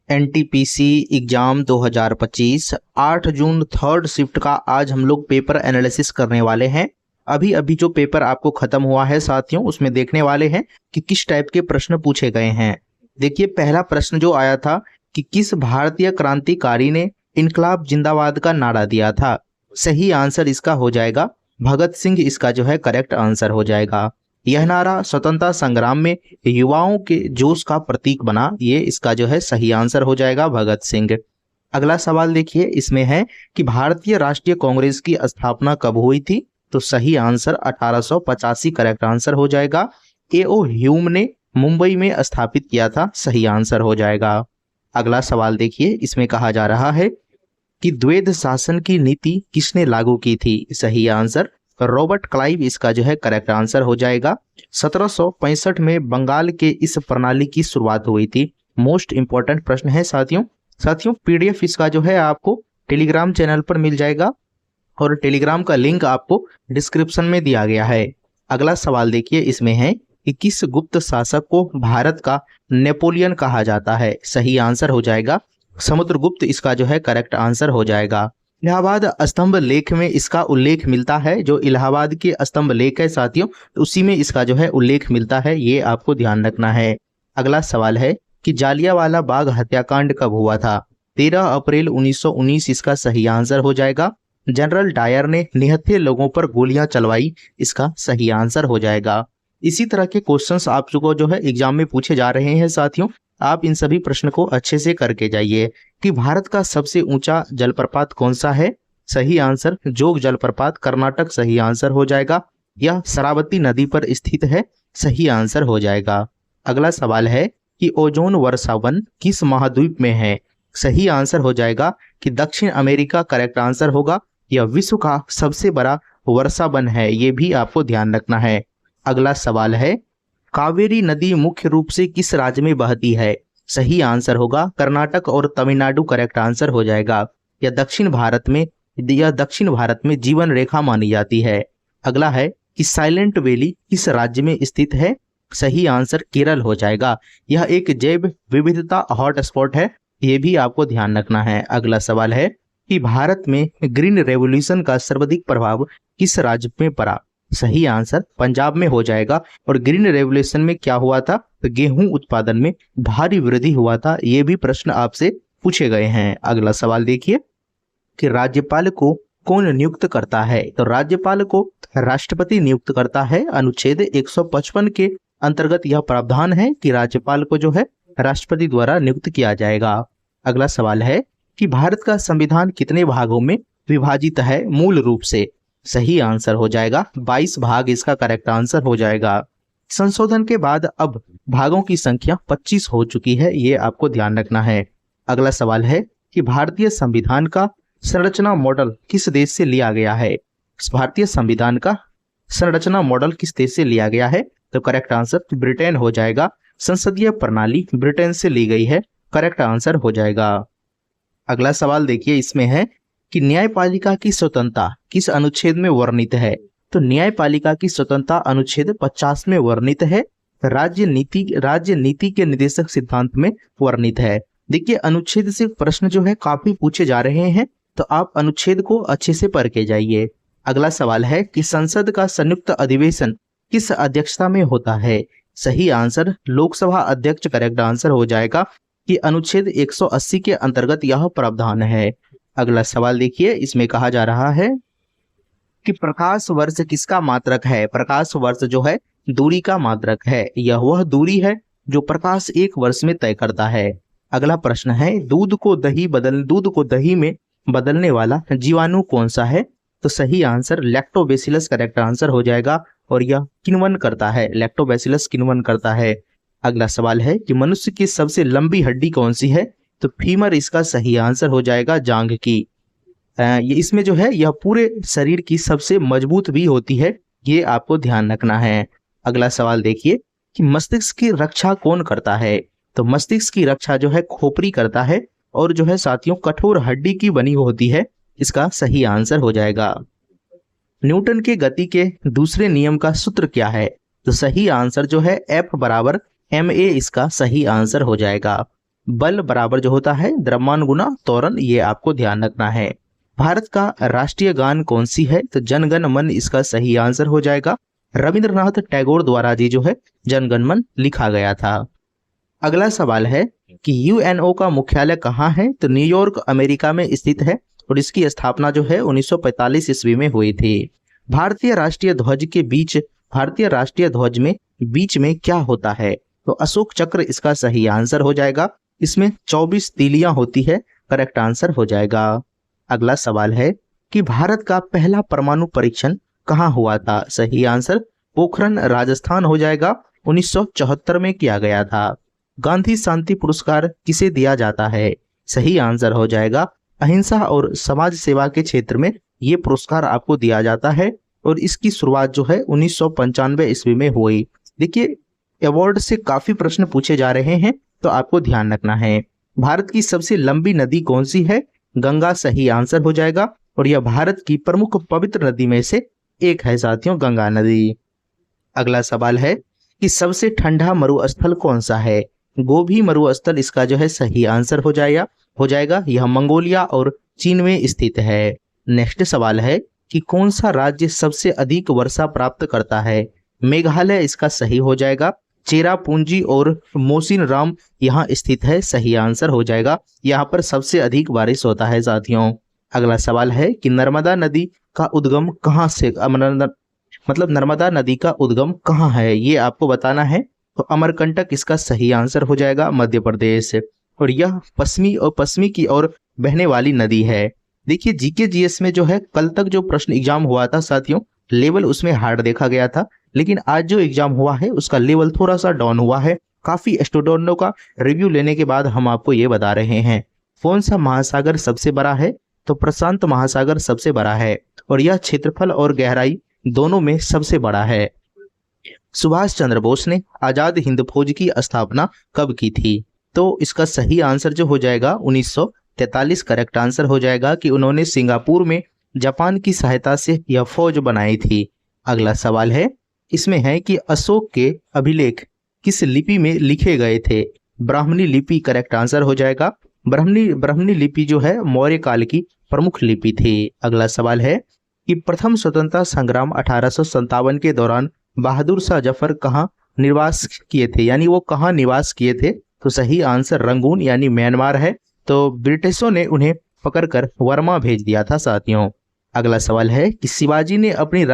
NTPC exam 2025 8 June third shift का आज हम लोग पेपर एनालिसिस करने वाले हैं। अभी अभी जो पेपर आपको खत्म हुआ है साथियों, उसमें देखने वाले हैं कि किस टाइप के प्रश्न पूछे गए हैं। देखिए, पहला प्रश्न जो आया था कि किस भारतीय क्रांतिकारी ने इनकलाब जिंदाबाद का नारा दिया था। सही आंसर इसका हो जाएगा भगत सिंह, इसका जो है करेक्ट आंसर हो जाएगा। यह नारा स्वतंत्रता संग्राम में युवाओं के जोश का प्रतीक बना, ये इसका जो है सही आंसर हो जाएगा भगत सिंह। अगला सवाल देखिए, इसमें है कि भारतीय राष्ट्रीय कांग्रेस की स्थापना कब हुई थी। तो सही आंसर 1885 करेक्ट आंसर हो जाएगा। एओ ह्यूम ने मुंबई में स्थापित किया था, सही आंसर हो जाएगा। अगला सवाल देखिए, इसमेमें कहा जा रहा है कि द्वैध शासन की नीति किसने लागू की थी। सही आंसर रॉबर्ट क्लाइव, इसका जो है करेक्ट आंसर हो जाएगा। 1765 में बंगाल के इस प्रणाली की शुरुआत हुई थी। मोस्ट इंपॉर्टेंट प्रश्न है साथियों पीडीएफ इसका जो है आपको टेलीग्राम चैनल पर मिल जाएगा और टेलीग्राम का लिंक आपको डिस्क्रिप्शन में दिया गया है। अगला सवाल देखिए, इसमें है कि किस गुप्त शासक को भारत का नेपोलियन कहा जाता है। सही आंसर हो जाएगा समुद्रगुप्त, इसका जो है करेक्ट आंसर हो जाएगा। इलाहाबाद स्तंभ लेख में इसका उल्लेख मिलता है, जो इलाहाबाद के स्तंभ लेख है साथियों, उसी में इसका जो है उल्लेख मिलता है, ये आपको ध्यान रखना है। अगला सवाल है कि जालियांवाला बाग हत्याकांड कब हुआ था। 13 अप्रैल 1919, इसका सही आंसर हो जाएगा। जनरल डायर ने निहत्थे लोगों पर गोलियां चलवाई, इसका सही आंसर हो जाएगा। इसी तरह के क्वेश्चंस आपको जो है एग्जाम में पूछे जा रहे हैं साथियों, आप इन सभी प्रश्न को अच्छे से करके जाइए। कि भारत का सबसे ऊंचा जलप्रपात कौन सा है। सही आंसर जोग जलप्रपात, कर्नाटक, सही आंसर हो जाएगा। यह शरावती नदी पर स्थित है, सही आंसर हो जाएगा। अगला सवाल है कि ओजोन वर्षावन किस महाद्वीप में है। सही आंसर हो जाएगा कि दक्षिण अमेरिका करेक्ट आंसर होगा। यह विश्व का सबसे बड़ा वर्षावन है, ये भी आपको ध्यान रखना है। अगला सवाल है कावेरी नदी मुख्य रूप से किस राज्य में बहती है। सही आंसर होगा कर्नाटक और तमिलनाडु, करेक्ट आंसर हो जाएगा। यह दक्षिण भारत में जीवन रेखा मानी जाती है। अगला है कि साइलेंट वैली किस राज्य में स्थित है। सही आंसर केरल हो जाएगा। यह एक जैव विविधता हॉटस्पॉट है, ये भी आपको ध्यान रखना है। अगला सवाल है कि भारत में ग्रीन रेवोल्यूशन का सर्वाधिक प्रभाव किस राज्य में पड़ा। सही आंसर पंजाब में हो जाएगा। और ग्रीन रेवोल्यूशन में क्या हुआ था, तो गेहूं उत्पादन में भारी वृद्धि हुआ था, ये भी प्रश्न आपसे पूछे गए हैं। अगला सवाल देखिए कि राज्यपाल को कौन नियुक्त करता है। तो राज्यपाल को राष्ट्रपति नियुक्त करता है। अनुच्छेद 155 के अंतर्गत यह प्रावधान है कि राज्यपाल को जो है राष्ट्रपति द्वारा नियुक्त किया जाएगा। अगला सवाल है कि भारत का संविधान कितने भागों में विभाजित है मूल रूप से। सही आंसर हो जाएगा 22 भाग, इसका करेक्ट आंसर हो जाएगा। संशोधन के बाद अब भागों की संख्या 25 हो चुकी है, ये आपको ध्यान रखना है। अगला सवाल है कि भारतीय संविधान का संरचना मॉडल किस देश से लिया गया है। भारतीय संविधान का संरचना मॉडल किस देश से लिया गया है, तो करेक्ट आंसर ब्रिटेन हो जाएगा। संसदीय प्रणाली ब्रिटेन से ली गई है, करेक्ट आंसर हो जाएगा। अगला सवाल देखिए, इसमें है कि न्यायपालिका की स्वतंत्रता किस अनुच्छेद में वर्णित है। तो न्यायपालिका की स्वतंत्रता अनुच्छेद 50 में वर्णित है। राज्य नीति के निर्देशक सिद्धांत में वर्णित है। देखिए, अनुच्छेद से प्रश्न जो है काफी पूछे जा रहे हैं, तो आप अनुच्छेद को अच्छे से पढ़ के जाइए। अगला सवाल है कि संसद का संयुक्त अधिवेशन किस अध्यक्षता में होता है। सही आंसर लोकसभा अध्यक्ष, करेक्ट आंसर हो जाएगा कि अनुच्छेद 180 के अंतर्गत यह प्रावधान है। अगला सवाल देखिए, इसमें कहा जा रहा है कि प्रकाश वर्ष किसका मात्रक है। प्रकाश वर्ष जो है दूरी का मात्रक है। यह वह दूरी है जो प्रकाश एक वर्ष में तय करता है। अगला प्रश्न है दूध को दही में बदलने वाला जीवाणु कौन सा है। तो सही आंसर लैक्टोबैसिलस, करेक्ट आंसर हो जाएगा। और यह किण्वन करता है, लैक्टोबैसिलस किण्वन करता है। अगला सवाल है कि मनुष्य की सबसे लंबी हड्डी कौन सी है। तो फीमर, इसका सही आंसर हो जाएगा जांघ की। ये इसमें जो है यह पूरे शरीर की सबसे मजबूत भी होती है, ये आपको ध्यान रखना है। अगला सवाल देखिए कि मस्तिष्क की रक्षा कौन करता है। तो मस्तिष्क की रक्षा जो है खोपड़ी करता है, और जो है साथियों कठोर हड्डी की बनी होती है, इसका सही आंसर हो जाएगा। न्यूटन के गति के दूसरे नियम का सूत्र क्या है। तो सही आंसर जो है F = ma, इसका सही आंसर हो जाएगा। बल बराबर जो होता है द्रव्यमान गुना त्वरण, ये आपको ध्यान रखना है। भारत का राष्ट्रीय गान कौन सी है? तो जन गण मन इसका सही आंसर हो जाएगा। रविंद्रनाथ टैगोर द्वारा जी जो है जन गण मन लिखा गया था। अगला सवाल है कि यूएनओ का मुख्यालय कहाँ है? तो न्यूयॉर्क अमेरिका में स्थित है और इसकी स्थापना जो है 1945 ईस्वी में हुई थी। भारतीय राष्ट्रीय ध्वज में बीच में क्या होता है? तो अशोक चक्र इसका सही आंसर हो जाएगा। इसमें 24 तीलियां होती है, करेक्ट आंसर हो जाएगा। अगला सवाल है कि भारत का पहला परमाणु परीक्षण कहाँ हुआ था? सही आंसर पोखरण राजस्थान हो जाएगा, 1974 में किया गया था। गांधी शांति पुरस्कार किसे दिया जाता है? सही आंसर हो जाएगा अहिंसा और समाज सेवा के क्षेत्र में ये पुरस्कार आपको दिया जाता है और इसकी शुरुआत जो है 1995 ईस्वी में हुई। देखिए अवार्ड से काफी प्रश्न पूछे जा रहे हैं तो आपको ध्यान रखना है। भारत की सबसे लंबी नदी कौन सी है? गंगा सही आंसर हो जाएगा और यह भारत की प्रमुख पवित्र नदी में से एक है साथियों, गंगा नदी। अगला सवाल है कि सबसे ठंडा मरुस्थल कौन सा है? गोबी मरुस्थल इसका जो है सही आंसर हो जाएगा। यह मंगोलिया और चीन में स्थित है। नेक्स्ट सवाल है कि कौन सा राज्य सबसे अधिक वर्षा प्राप्त करता है? मेघालय इसका सही हो जाएगा। चेरापूंजी और मोसिनराम यहाँ स्थित है, सही आंसर हो जाएगा। यहाँ पर सबसे अधिक बारिश होता है साथियों। अगला सवाल है कि नर्मदा नदी का उद्गम कहाँ से, मतलब नर्मदा नदी का उद्गम कहाँ है, ये आपको बताना है। तो अमरकंटक इसका सही आंसर हो जाएगा, मध्य प्रदेश। और यह पश्चिमी की ओर बहने वाली नदी है। देखिए जीके जीएस में जो है कल तक जो प्रश्न एग्जाम हुआ था साथियों, लेवल उसमें हार्ड देखा गया था, लेकिन आज जो एग्जाम हुआ है उसका लेवल थोड़ा सा डाउन हुआ है। काफी स्टूडेंटों का रिव्यू लेने के बाद हम आपको ये बता रहे हैं। कौन सा महासागर सबसे बड़ा है? तो प्रशांत महासागर सबसे बड़ा है और यह क्षेत्रफल और गहराई दोनों में सबसे बड़ा है। सुभाष चंद्र बोस ने आजाद हिंद फौज की स्थापना कब की थी? तो इसका सही आंसर जो हो जाएगा 1943, करेक्ट आंसर हो जाएगा कि उन्होंने सिंगापुर में जापान की सहायता से यह फौज बनाई थी। अगला सवाल है, इसमें है कि अशोक के अभिलेख किस लिपि में लिखे गए थे? ब्राह्मणी लिपि करेक्ट आंसर हो जाएगा। ब्राह्मणी लिपि जो है मौर्य काल की प्रमुख लिपि थी। अगला सवाल है कि प्रथम स्वतंत्रता संग्राम 1857 के दौरान बहादुर शाह जफर कहाँ निवास किए थे, यानी वो कहाँ निवास किए थे? तो सही आंसर रंगून यानी म्यांमार है। तो ब्रिटिशों ने उन्हें पकड़कर वर्मा भेज दिया था साथियों। अगला सवाल है कि शिवाजी ने अपनी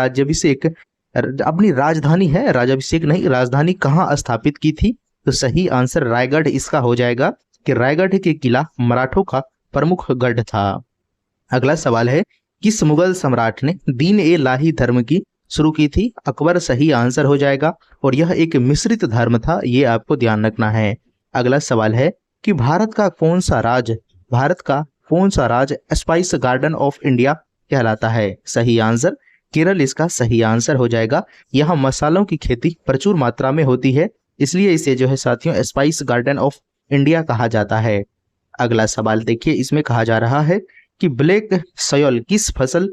राजधानी कहाँ स्थापित की थी? तो सही आंसर रायगढ़ इसका हो जाएगा कि रायगढ़ के किला मराठों का प्रमुख गढ़ था। अगला सवाल है किस मुगल सम्राट ने दीन ए इलाही धर्म की शुरू की थी? अकबर सही आंसर हो जाएगा और यह एक मिश्रित धर्म था, ये आपको ध्यान रखना है। अगला सवाल है कि भारत का कौन सा राज स्पाइस गार्डन ऑफ इंडिया कहलाता है? सही आंसर केरल इसका सही आंसर हो जाएगा। यहाँ मसालों की खेती प्रचुर मात्रा में होती है, इसलिए इसे जो है साथियों स्पाइस गार्डन ऑफ इंडिया कहा जाता है। अगला सवाल देखिए, इसमें कहा जा रहा है कि ब्लैक सॉयल किस फसल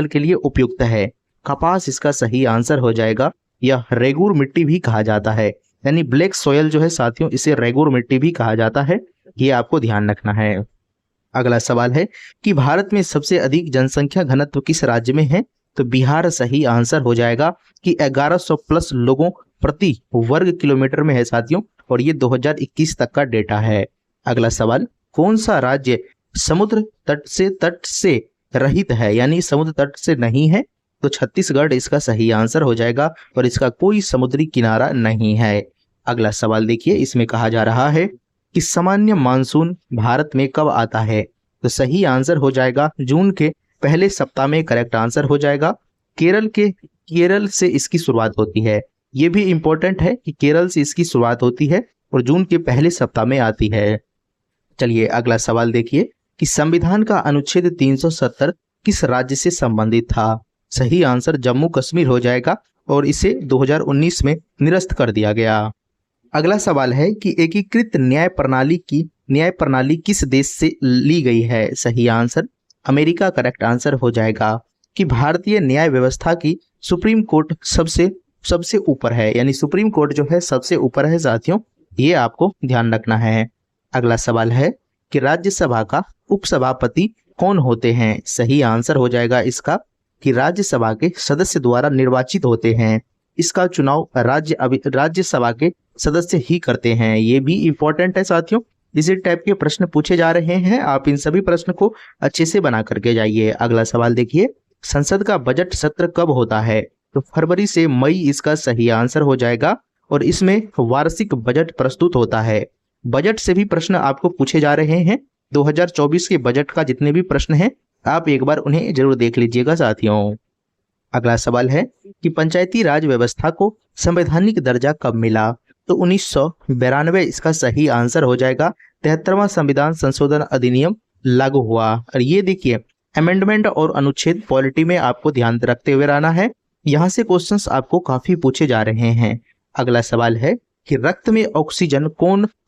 के लिए उपयुक्त है? कपास इसका सही आंसर हो जाएगा। यह रेगूर मिट्टी भी कहा जाता है, यानी ब्लैक सॉयल जो है साथियों इसे रेगूर मिट्टी भी कहा जाता है, ये आपको ध्यान रखना है। अगला सवाल है कि भारत में सबसे अधिक जनसंख्या घनत्व किस राज्य में है? तो बिहार सही आंसर हो जाएगा कि 1100 प्लस लोगों प्रति वर्ग किलोमीटर में है साथियों, और ये 2021 तक का डेटा है। अगला सवाल, कौन सा राज्य समुद्र तट से रहित है, यानी समुद्र तट से नहीं है? तो छत्तीसगढ़ इसका सही आंसर हो जाएगा और इसका कोई समुद्री किनारा नहीं है। अगला सवाल देखिए, इसमें कहा जा रहा है कि सामान्य मानसून भारत में कब आता है? तो सही आंसर हो जाएगा जून के पहले सप्ताह में, करेक्ट आंसर हो जाएगा। केरल से इसकी शुरुआत होती है, ये भी इंपॉर्टेंट है कि केरल से इसकी शुरुआत होती है और जून के पहले सप्ताह में आती है। चलिए अगला सवाल देखिए कि संविधान का अनुच्छेद 370 किस राज्य से संबंधित था? सही आंसर जम्मू कश्मीर हो जाएगा और इसे 2019 में निरस्त कर दिया गया। अगला सवाल है कि एकीकृत न्याय प्रणाली किस देश से ली गई है? सही आंसर अमेरिका करेक्ट आंसर हो जाएगा। कि भारतीय न्याय व्यवस्था की सुप्रीम कोर्ट सबसे ऊपर है, यानी सुप्रीम कोर्ट जो है सबसे ऊपर है साथियों, ये आपको ध्यान रखना है। अगला सवाल है कि राज्यसभा का उपसभापति कौन होते हैं। सही आंसर हो जाएगा इसका कि राज्यसभा के सदस्य द्वारा निर्वाचित होते हैं। इसका चुनाव राज्यसभा के सदस्य ही करते हैं। ये भी इंपॉर्टेंट है साथियों, इसी टाइप के प्रश्न पूछे जा रहे हैं। आप इन सभी प्रश्न को अच्छे से बना करके जाइए। अगला सवाल देखिए, संसद का बजट सत्र कब होता है। तो फरवरी से मई इसका सही आंसर हो जाएगा और इसमें वार्षिक बजट प्रस्तुत होता है। बजट से भी प्रश्न आपको पूछे जा रहे हैं। 2024 के बजट का जितने भी प्रश्न हैं आप एक बार उन्हें जरूर देख लीजिएगा साथियों। अगला सवाल है कि पंचायती राज व्यवस्था को संवैधानिक दर्जा कब मिला। तो 1992 इसका सही आंसर हो जाएगा। 73वां संविधान संशोधन अधिनियम लागू हुआ। और ये देखिए अमेंडमेंट और अनुच्छेद पॉलिटी में आपको ध्यान रखते हुए रहना है। यहाँ से क्वेश्चंस आपको काफी पूछे जा रहे हैं। अगला सवाल है कि रक्त में ऑक्सीजन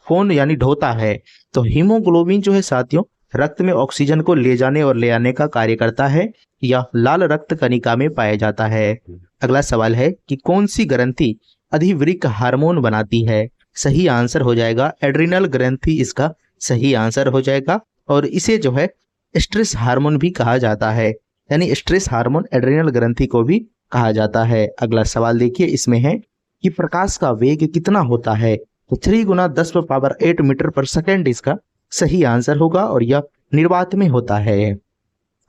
कौन यानी ढोता है। तो हीमोग्लोबिन जो है साथियों रक्त में ऑक्सीजन को ले जाने और ले आने का कार्य करता है। यह लाल रक्त कणिका में पाया जाता है। अगला सवाल है कि कौन सी ग्रंथि अधिवृक्क हार्मोन बनाती है। सही आंसर हो जाएगा एड्रिनल ग्रंथि इसका सही आंसर हो जाएगा। और इसे जो है स्ट्रेस हार्मोन भी कहा जाता है, यानी स्ट्रेस हार्मोन एड्रिनल ग्रंथि को भी कहा जाता है। अगला सवाल देखिए, इसमें है कि प्रकाश का वेग कितना होता है। तो 3 × 10⁸ मीटर पर सेकेंड इसका सही आंसर होगा और यह निर्वात में होता है।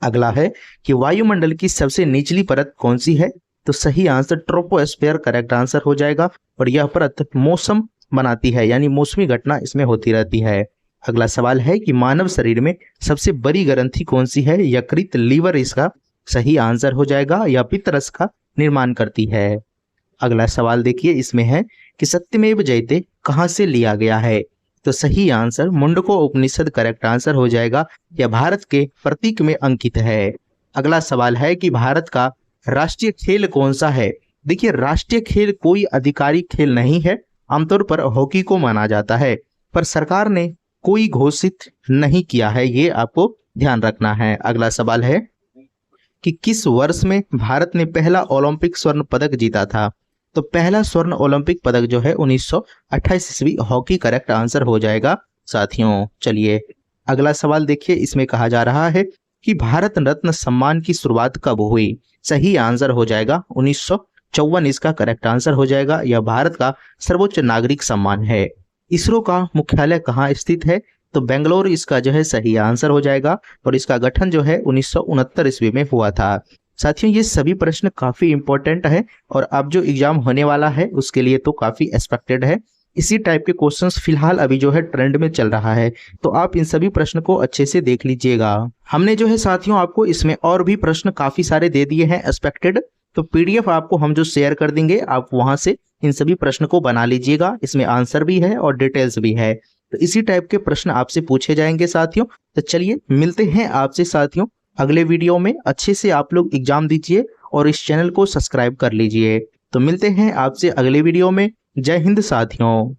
अगला है कि वायुमंडल की सबसे निचली परत कौन सी है। तो सही आंसर ट्रोपोस्फेयर करेक्ट आंसर हो जाएगा और यह परत मौसम बनाती है, यानी मौसमी घटना इसमें होती रहती है। अगला सवाल है कि मानव शरीर में सबसे बड़ी ग्रंथि कौन सी है। यकृत लीवर इसका सही आंसर हो जाएगा। यह पित्तरस का निर्माण करती है। अगला सवाल देखिए, इसमें है कि सत्यमेव जयते कहाँ से लिया गया है। तो सही आंसर मुंडको उपनिषद करेक्ट आंसर हो जाएगा। यह भारत के प्रतीक में अंकित है। अगला सवाल है कि भारत का राष्ट्रीय खेल कौन सा है। देखिए राष्ट्रीय खेल कोई आधिकारिक खेल नहीं है, आमतौर पर हॉकी को माना जाता है, पर सरकार ने कोई घोषित नहीं किया है, ये आपको ध्यान रखना है। अगला सवाल है कि किस वर्ष में भारत ने पहला ओलंपिक स्वर्ण पदक जीता था। तो पहला स्वर्ण ओलंपिक पदक जो है 1928 ईस्वी हॉकी करेक्ट आंसर हो जाएगा साथियों। चलिए अगला सवाल देखिए, इसमें कहा जा रहा है कि भारत रत्न सम्मान की शुरुआत कब हुई। सही आंसर हो जाएगा 1954 इसका करेक्ट आंसर हो जाएगा। यह भारत का सर्वोच्च नागरिक सम्मान है। इसरो का मुख्यालय कहाँ स्थित है। तो बेंगलोर इसका जो है सही आंसर हो जाएगा और इसका गठन जो है 1969 ईस्वी में हुआ था। साथियों ये सभी प्रश्न काफी इंपॉर्टेंट है और अब जो एग्जाम होने वाला है उसके लिए तो काफी एक्सपेक्टेड है। इसी टाइप के क्वेश्चंस फिलहाल अभी जो है ट्रेंड में चल रहा है, तो आप इन सभी प्रश्न को अच्छे से देख लीजिएगा। हमने जो है साथियों आपको इसमें और भी प्रश्न काफी सारे दे दिए हैं एक्सपेक्टेड, तो पीडीएफ आपको हम जो शेयर कर देंगे आप वहां से इन सभी प्रश्न को बना लीजिएगा। इसमें आंसर भी है और डिटेल्स भी है, तो इसी टाइप के प्रश्न आपसे पूछे जाएंगे साथियों। तो चलिए मिलते हैं आपसे साथियों अगले वीडियो में। अच्छे से आप लोग एग्जाम दीजिए और इस चैनल को सब्सक्राइब कर लीजिए। तो मिलते हैं आपसे अगले वीडियो में। जय हिंद साथियों।